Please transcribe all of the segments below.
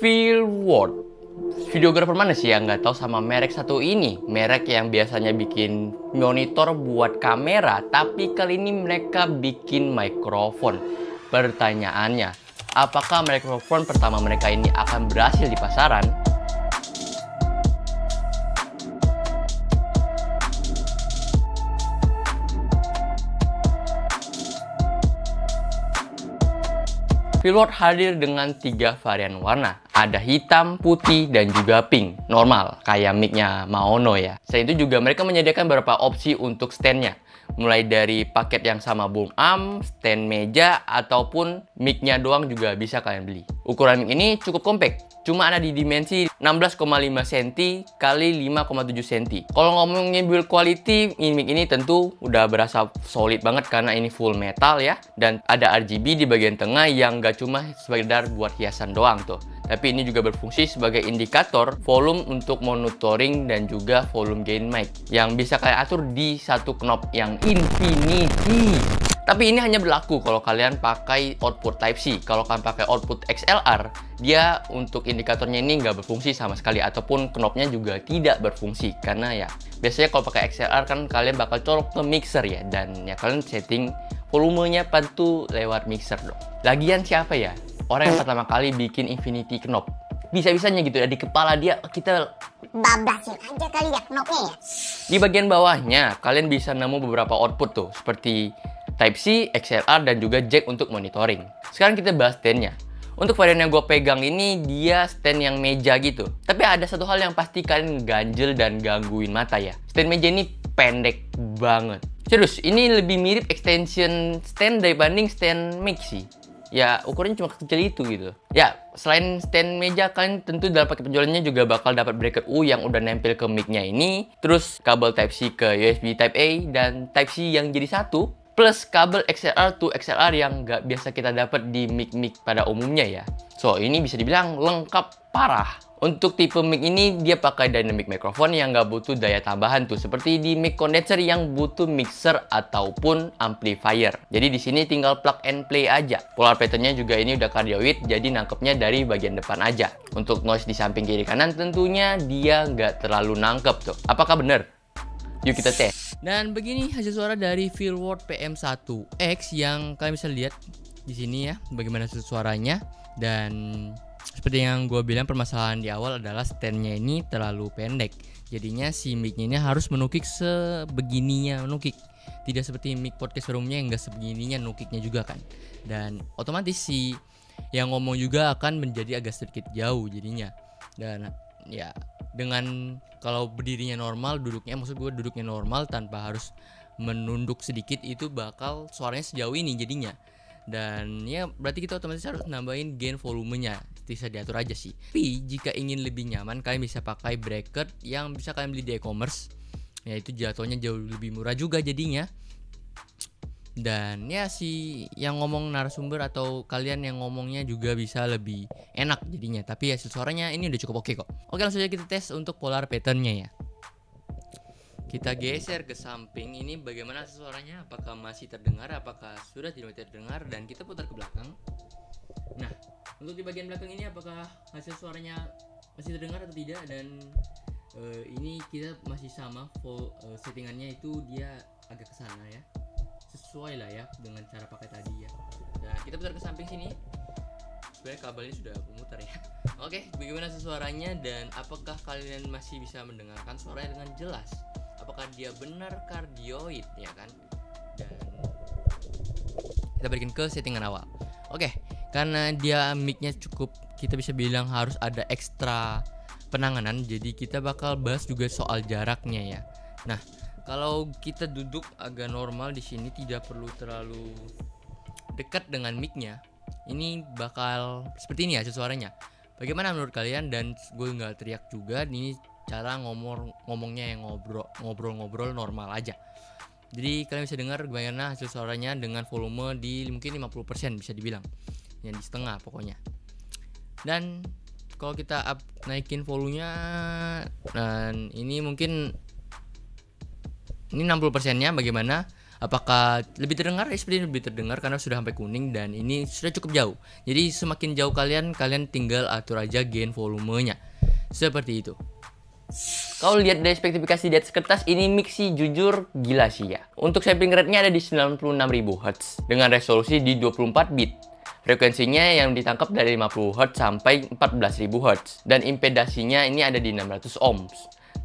Phil Ward, videografer mana sih yang nggak tahu sama merek satu ini? Merek yang biasanya bikin monitor buat kamera, tapi kali ini mereka bikin mikrofon. Pertanyaannya, apakah mikrofon pertama mereka ini akan berhasil di pasaran? Phil Ward hadir dengan 3 varian warna. Ada hitam, putih, dan juga pink. Normal, kayak mic-nya Maono ya. Selain itu juga mereka menyediakan beberapa opsi untuk stand-nya. Mulai dari paket yang sama boom arm, stand meja, ataupun mic-nya doang juga bisa kalian beli. Ukuran mic ini cukup compact. Cuma ada di dimensi 16,5 cm kali 5,7 cm. Kalau ngomongin build quality, mic ini tentu udah berasa solid banget karena ini full metal ya. Dan ada RGB di bagian tengah yang gak cuma sekedar buat hiasan doang tuh. Tapi ini juga berfungsi sebagai indikator volume untuk monitoring dan juga volume gain mic yang bisa kalian atur di satu knob yang infinity. Tapi ini hanya berlaku kalau kalian pakai output Type-C. Kalau kalian pakai output XLR, dia untuk indikatornya ini nggak berfungsi sama sekali, ataupun knobnya juga tidak berfungsi. Karena ya, biasanya kalau pakai XLR kan kalian bakal colok ke mixer ya, dan ya kalian setting volumenya tentu lewat mixer dong. Lagian siapa ya orang yang pertama kali bikin infinity knob? Bisa-bisanya gitu ya, di kepala dia kita babasin aja kali ya knobnya ya. Di bagian bawahnya kalian bisa nemu beberapa output tuh, seperti Type-C, XLR, dan juga jack untuk monitoring. Sekarang kita bahas stand-nya. Untuk varian yang gue pegang ini, dia stand yang meja gitu. Tapi ada satu hal yang pasti kalian ganjel dan gangguin mata ya. Stand meja ini pendek banget. Serius, ini lebih mirip extension stand dibanding stand mic sih. Ya, ukurannya cuma kecil itu gitu. Ya, selain stand meja, kalian tentu dalam paket penjualannya juga bakal dapat bracket U yang udah nempel ke mic-nya ini. Terus kabel Type-C ke USB Type-A dan Type-C yang jadi satu. Plus kabel XLR to XLR yang nggak biasa kita dapat di mic-mic pada umumnya ya. So, ini bisa dibilang lengkap parah. Untuk tipe mic ini dia pakai dynamic microphone yang nggak butuh daya tambahan tuh, seperti di mic condenser yang butuh mixer ataupun amplifier. Jadi di sini tinggal plug and play aja. Polar pattern-nya juga ini udah cardioid, jadi nangkepnya dari bagian depan aja. Untuk noise di samping kiri kanan tentunya dia nggak terlalu nangkep tuh. Apakah bener? Yuk kita tes. Dan begini hasil suara dari Phil Ward PM1X yang kalian bisa lihat di sini ya, bagaimana hasil suaranya. Dan seperti yang gue bilang, permasalahan di awal adalah stand-nya ini terlalu pendek. Jadinya si mic-nya ini harus menukik sebegininya menukik. Tidak seperti mic podcast sebelumnya yang gak sebegininya nukiknya juga kan. Dan otomatis si yang ngomong juga akan menjadi agak sedikit jauh jadinya. Dan ya dengan kalau berdirinya normal, duduknya normal tanpa harus menunduk sedikit, itu bakal suaranya sejauh ini jadinya. Dan ya berarti kita otomatis harus nambahin gain volumenya, bisa diatur aja sih. Tapi jika ingin lebih nyaman, kalian bisa pakai bracket yang bisa kalian beli di e-commerce. Ya itu jatuhnya jauh lebih murah juga jadinya. Dan ya si yang ngomong narasumber atau kalian yang ngomongnya juga bisa lebih enak jadinya. Tapi hasil suaranya ini udah cukup oke kok. Oke, langsung aja kita tes untuk polar patternnya ya. Kita geser ke samping, ini bagaimana hasil suaranya, apakah masih terdengar, apakah sudah tidak terdengar. Dan kita putar ke belakang. Nah, untuk di bagian belakang ini apakah hasil suaranya masih terdengar atau tidak. Dan ini kita masih sama settingannya itu dia agak ke sana ya, sesuai lah ya dengan cara pakai tadi ya. Nah, kita putar ke samping sini. Sebenarnya kabelnya sudah memutar ya. Oke, bagaimana suaranya dan apakah kalian masih bisa mendengarkan suaranya dengan jelas? Apakah dia benar cardioid ya kan? Dan kita berikan ke settingan awal. Oke, karena dia mic-nya cukup, kita bisa bilang harus ada ekstra penanganan. Jadi kita bakal bahas juga soal jaraknya ya. Nah, kalau kita duduk agak normal di sini, tidak perlu terlalu dekat dengan mic-nya. Ini bakal seperti ini hasil suaranya. Bagaimana menurut kalian? Dan gue nggak teriak juga. Ini cara ngomongnya yang ngobrol normal aja. Jadi kalian bisa dengar bagaimana hasil suaranya dengan volume di mungkin 50% bisa dibilang. Yang di setengah pokoknya. Dan kalau kita naikin volumenya, dan ini mungkin ini 60%-nya bagaimana Apakah lebih terdengar? Sepertinya lebih terdengar karena sudah sampai kuning dan ini sudah cukup jauh. Jadi semakin jauh kalian tinggal atur aja gain volumenya. Seperti itu. Kalau lihat dari spesifikasi di atas kertas, ini mic sih jujur gila sih ya. Untuk sampling rate-nya ada di 96.000 Hz dengan resolusi di 24 bit. Frekuensinya yang ditangkap dari 50 Hz sampai 14.000 Hz dan impedasinya ini ada di 600 ohms.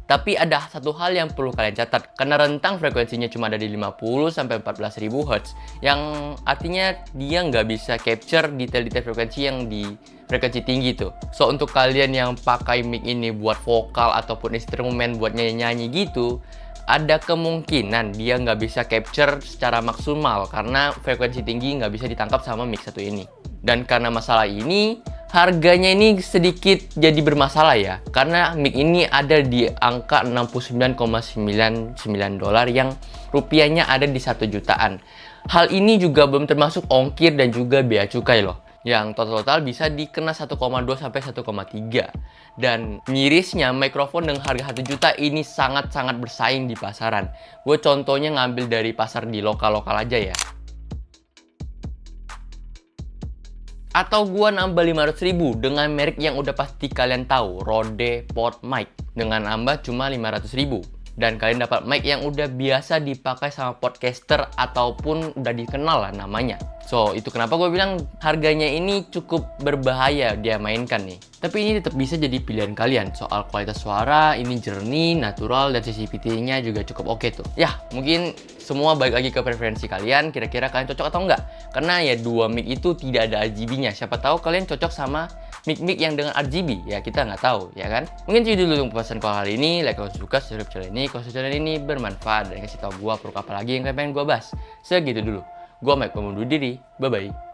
Tapi ada satu hal yang perlu kalian catat, karena rentang frekuensinya cuma ada di 50 sampai 14.000 Hz, yang artinya dia nggak bisa capture detail-detail frekuensi yang di frekuensi tinggi tuh. So untuk kalian yang pakai mic ini buat vokal ataupun instrumen buat nyanyi-nyanyi gitu, ada kemungkinan dia nggak bisa capture secara maksimal karena frekuensi tinggi nggak bisa ditangkap sama mic satu ini. Dan karena masalah ini, harganya ini sedikit jadi bermasalah ya, karena mic ini ada di angka 69,99 dolar yang rupiahnya ada di 1 jutaan. Hal ini juga belum termasuk ongkir dan juga bea cukai loh, yang total bisa dikena 1,2 sampai 1,3. Dan mirisnya mikrofon dengan harga 1 juta ini sangat-sangat bersaing di pasaran. Gue contohnya ngambil dari pasar di lokal-lokal aja ya. Atau gua nambah 500.000 dengan merek yang udah pasti kalian tahu, Rode PodMic, dengan nambah cuma 500.000. Dan kalian dapat mic yang udah biasa dipakai sama podcaster ataupun udah dikenal lah namanya. So itu kenapa gue bilang harganya ini cukup berbahaya dia mainkan nih. Tapi ini tetap bisa jadi pilihan kalian. Soal kualitas suara ini jernih, natural, dan sensitivity-nya juga cukup oke tuh. Ya mungkin semua balik lagi ke preferensi kalian, kira-kira kalian cocok atau enggak. Karena ya dua mic itu tidak ada RGB-nya. Siapa tahu kalian cocok sama mic-mic yang dengan RGB, ya kita nggak tahu, ya kan? Mungkin itu dulu untuk pesan kalau hari ini. Like kalau suka, subscribe channel ini kalau channel ini bermanfaat, dan kasih tau gue perlu apa lagi yang kalian pengen gue bahas. Segitu dulu. Gue Mike, pembunuh diri. Bye-bye.